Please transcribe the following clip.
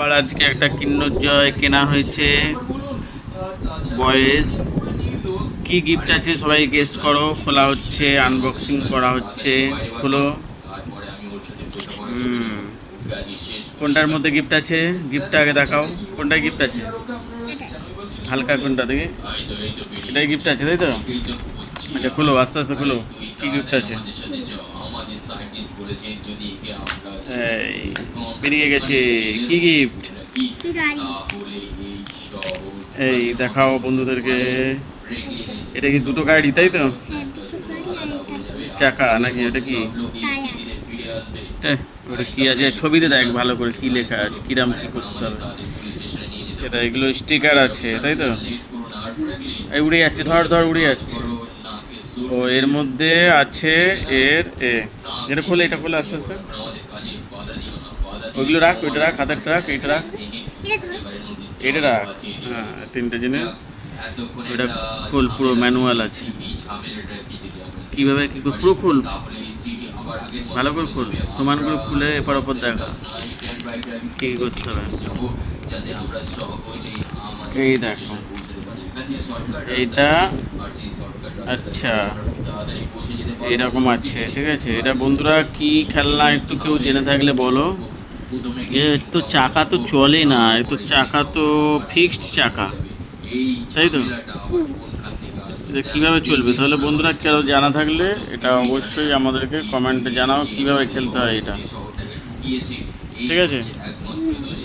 আবার আজকে একটা কিন্নর জয় কেনা হয়েছে বয়েস। কি গিফট আছে সবাই গেস করো। খোলা হচ্ছে, আনবক্সিং করা হচ্ছে। খোলো। কোনটার মধ্যে গিফট আছে? গিফটটা আগে দেখাও, কোনটায় গিফট আছে? হালকা কোনটা দেখি? এটাই গিফট আছে, তাই তো? আচ্ছা খোলো, আস্তে আস্তে খোলো। কি গিফট আছে? এই বেরিয়ে গেছে। কি গিফট? এই দেখাও বন্ধুদেরকে। এটা কি দুটো গাড়ি, তাই তো? চাকা নাকি ওটা? কি ওটা কি আছে? ছবিতে দেখ ভালো করে কি লেখা আছে, কিরাম কি করতে হবে। এটা এগুলো স্টিকার আছে, তাই তো? এই উড়ে যাচ্ছে, ধর ধর উড়ে যাচ্ছে। ও এর মধ্যে আছে এটা খোলে, এটা খোলে আস্তে আস্তে। ওইগুলো রাখ, ওইটা রাখ, হাতেরটা রাখ, এইটা রাখ, এটা রাখ। হ্যাঁ, তিনটে জিনিস। ওইটা খোল, পুরো ম্যানুয়াল আছে কিভাবে কি করে। পুরো খোল, ভালো করে খোল, সমান করে খুলে এপার ওপর দেখা কি করতে হবে। এই দেখো এইটা, আচ্ছা এইরকম আছে, ঠিক আছে। এটা বন্ধুরা কি খেলনা একটু কেউ জেনে থাকলে বলো। এ তো চাকা তো চলে না, এ তো চাকা তো ফিক্সড চাকা, তাই তো? এটা কীভাবে চলবে তাহলে? বন্ধুরা কেউ জানা থাকলে এটা অবশ্যই আমাদেরকে কমেন্টে জানাও কীভাবে খেলতে হয় এটা, ঠিক আছে?